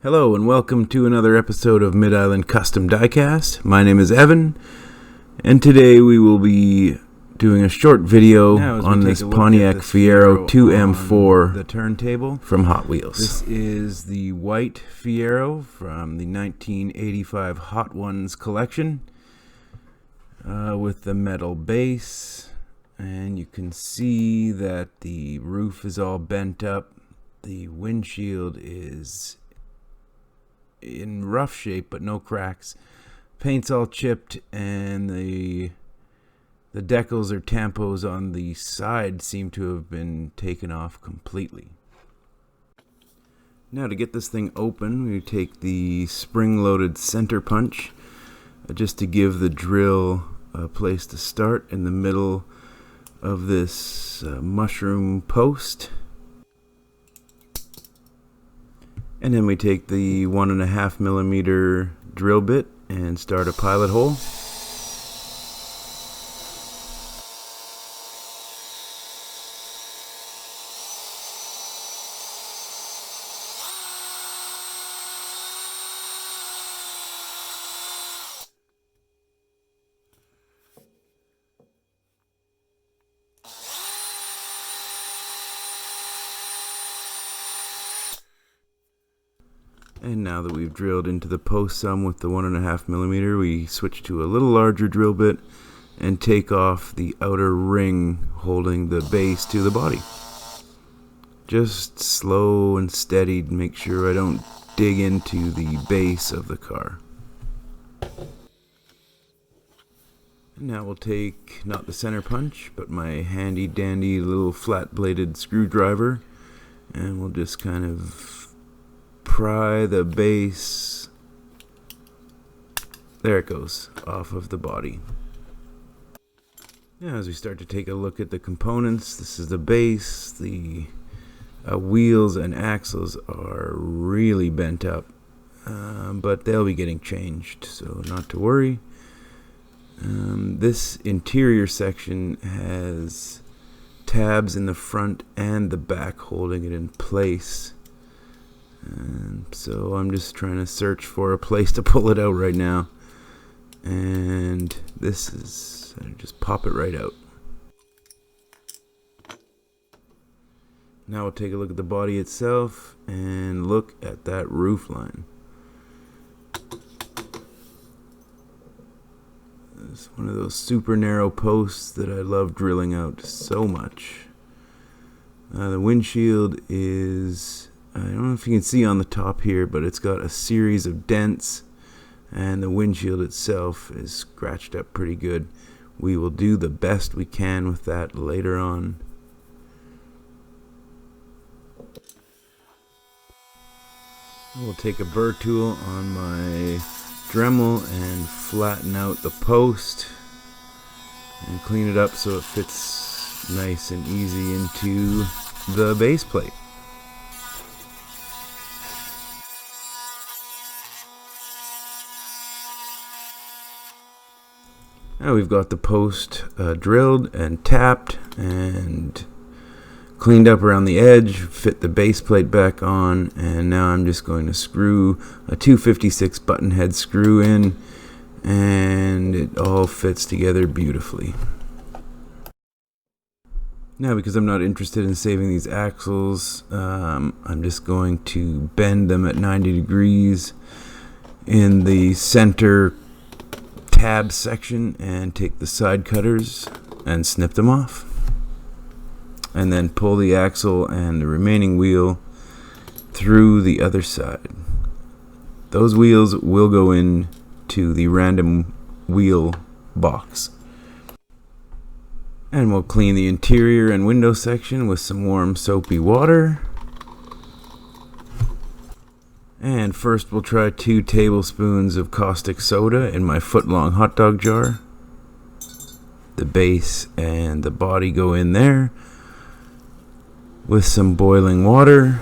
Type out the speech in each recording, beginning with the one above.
Hello and welcome to another episode of Mid-Island Custom Diecast. My name is Evan, and today we will be doing a short video on this Pontiac Fiero 2M4 the turntable from Hot Wheels. This is the white Fiero from the 1985 Hot Ones collection with the metal base, and you can see that the roof is all bent up. The windshield is in rough shape but no cracks. Paint's all chipped, and the decals or tampos on the side seem to have been taken off completely. Now to get this thing open, we take the spring-loaded center punch just to give the drill a place to start in the middle of this mushroom post. And then we take the 1.5 millimeter drill bit and start a pilot hole. And now that we've drilled into the post some with the 1.5 millimeter, we switch to a little larger drill bit and take off the outer ring holding the base to the body. Just slow and steady to make sure I don't dig into the base of the car. And now we'll take not the center punch, but my handy dandy little flat bladed screwdriver, and we'll just kind of pry the base, there it goes, off of the body. Now as we start to take a look at the components, this is the base. The wheels and axles are really bent up, but they'll be getting changed, so not to worry. This interior section has tabs in the front and the back holding it in place. And so I'm just trying to search for a place to pull it out right now. And this is, I just pop it right out. Now we'll take a look at the body itself and look at that roof line. It's one of those super narrow posts that I love drilling out so much. The windshield is, I don't know if you can see on the top here, but it's got a series of dents, and the windshield itself is scratched up pretty good. We will do the best we can with that later on. We'll take a burr tool on my Dremel and flatten out the post and clean it up so it fits nice and easy into the base plate. Now we've got the post drilled and tapped and cleaned up around the edge, fit the base plate back on, and now I'm just going to screw a 256 button head screw in, and it all fits together beautifully. Now, because I'm not interested in saving these axles, I'm just going to bend them at 90 degrees in the center tab section and take the side cutters and snip them off, and then pull the axle and the remaining wheel through the other side. Those wheels will go into the random wheel box. And we'll clean the interior and window section with some warm soapy water. And first we'll try 2 tablespoons of caustic soda in my foot-long hot dog jar. The base and the body go in there with some boiling water.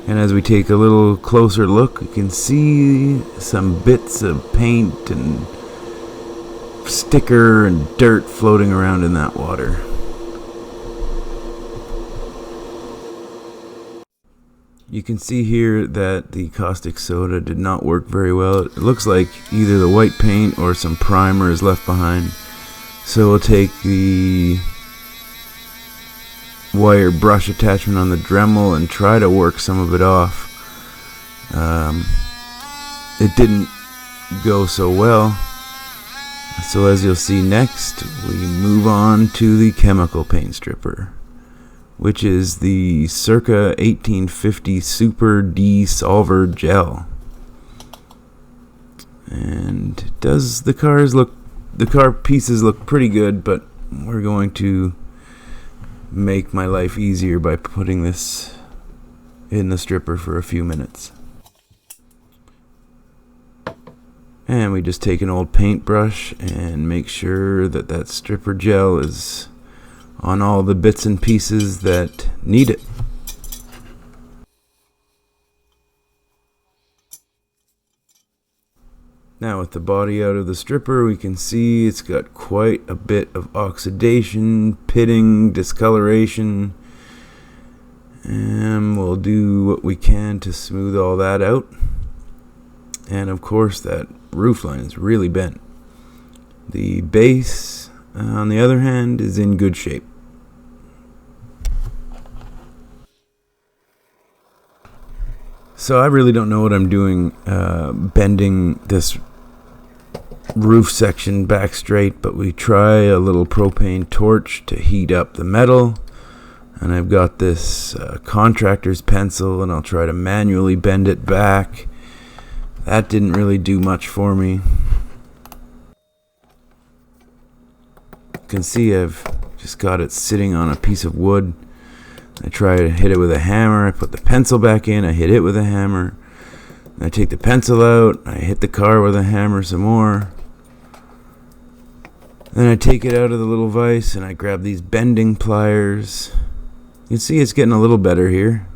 And as we take a little closer look, you can see some bits of paint and sticker and dirt floating around in that water. You can see here that the caustic soda did not work very well. It looks like either the white paint or some primer is left behind. So we'll take the wire brush attachment on the Dremel and try to work some of it off. It didn't go so well. So as you'll see next, we move on to the chemical paint stripper, which is the circa 1850 Super D Solver Gel. And the car pieces look pretty good, but we're going to make my life easier by putting this in the stripper for a few minutes. And we just take an old paintbrush and make sure that that stripper gel is on all the bits and pieces that need it. Now with the body out of the stripper, we can see it's got quite a bit of oxidation, pitting, discoloration, and we'll do what we can to smooth all that out. And of course that roof line is really bent. The base, on the other hand, is in good shape. So I really don't know what I'm doing bending this roof section back straight, but we try a little propane torch to heat up the metal, and I've got this contractor's pencil, and I'll try to manually bend it back. That didn't really do much for me. You can see I've just got it sitting on a piece of wood. I try to hit it with a hammer. I put the pencil back in. I hit it with a hammer. I take the pencil out. I hit the car with a hammer some more. Then I take it out of the little vise and I grab these bending pliers. You can see it's getting a little better here.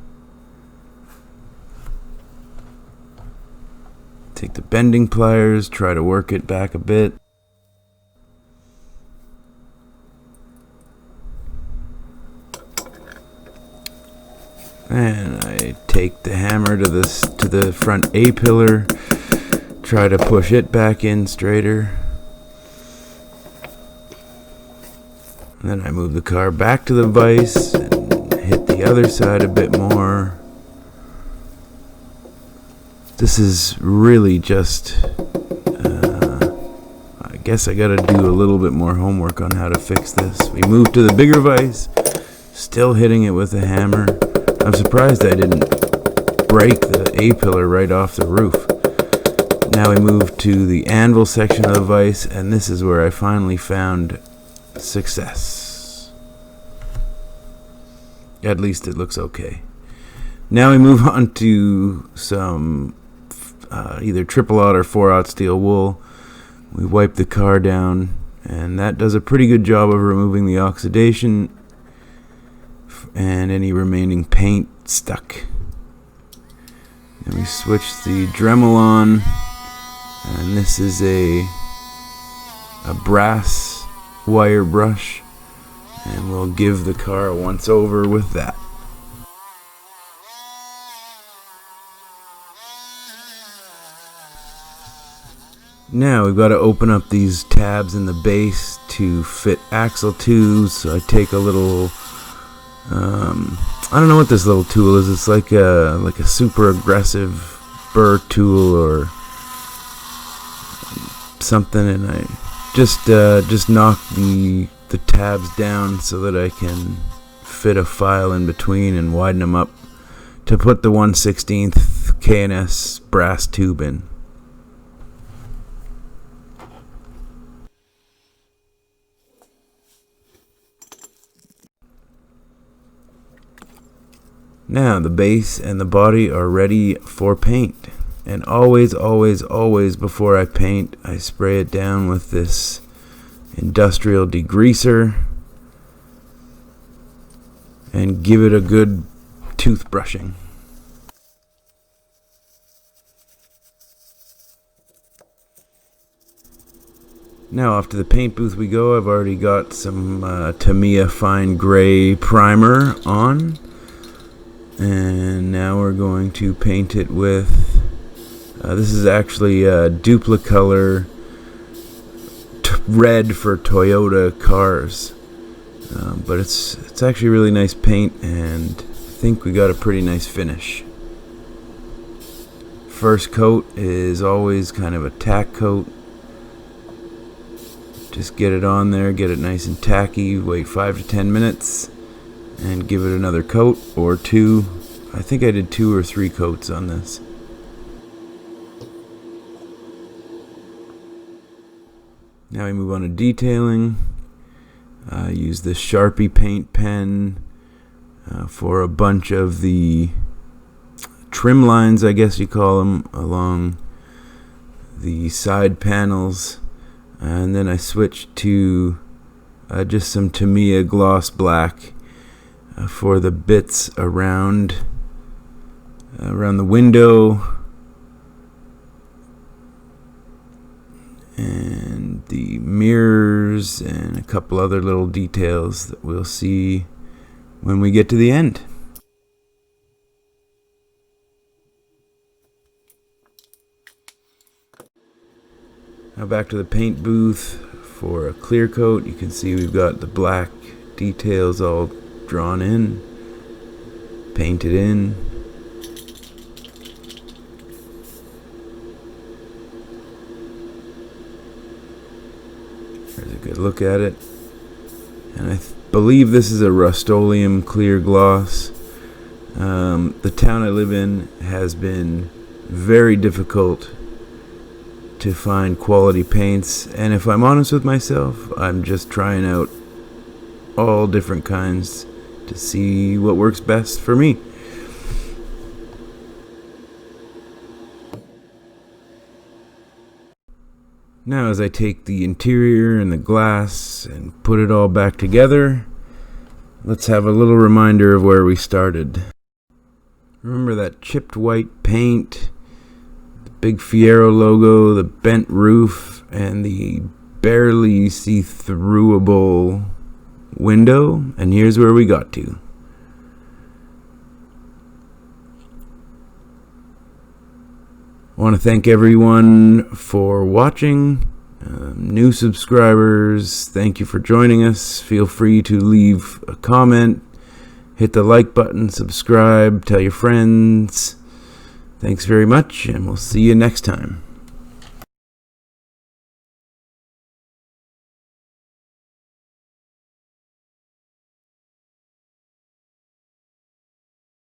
Take the bending pliers, try to work it back a bit. And I take the hammer to the front A-pillar, try to push it back in straighter. And then I move the car back to the vise and hit the other side a bit more. This is really just, I guess I gotta do a little bit more homework on how to fix this. We move to the bigger vise, still hitting it with a hammer. I'm surprised I didn't break the A-pillar right off the roof. Now we move to the anvil section of the vise, and this is where I finally found success. At least it looks okay. Now we move on to some either 0.0 or 4/0 steel wool. We wipe the car down, and that does a pretty good job of removing the oxidation and any remaining paint stuck. And we switch the Dremel on, and this is a brass wire brush, and we'll give the car a once over with that. Now we've got to open up these tabs in the base to fit axle tubes. So I take a little, I don't know what this little tool is. It's like a super aggressive burr tool or something, and I just knock the tabs down so that I can fit a file in between and widen them up to put the 1/16 K&S brass tube in. Now the base and the body are ready for paint, and always before I paint, I spray it down with this industrial degreaser and give it a good toothbrushing. Now off to the paint booth we go. I've already got some Tamiya fine gray primer on. And now we're going to paint it with, this is actually a Duplicolor red for Toyota cars. But it's actually really nice paint, and I think we got a pretty nice finish. First coat is always kind of a tack coat. Just get it on there, get it nice and tacky, wait 5 to 10 minutes, and give it another coat or two. I think I did 2 or 3 coats on this. Now we move on to detailing. Use this Sharpie paint pen for a bunch of the trim lines, I guess you call them, along the side panels. And then I switched to just some Tamiya gloss black for the bits around the window and the mirrors and a couple other little details that we'll see when we get to the end. Now back to the paint booth for a clear coat. You can see we've got the black details all drawn in, painted in. There's a good look at it. And I believe this is a Rust-Oleum clear gloss. The town I live in has been very difficult to find quality paints, and if I'm honest with myself, I'm just trying out all different kinds to see what works best for me. Now as I take the interior and the glass and put it all back together, let's have a little reminder of where we started. Remember that chipped white paint, the big Fiero logo, the bent roof, and the barely see-throughable window? And here's where we got to. I want to thank everyone for watching. New subscribers, thank you for joining us. Feel free to leave a comment, hit the like button, subscribe, tell your friends. Thanks very much, and we'll see you next time.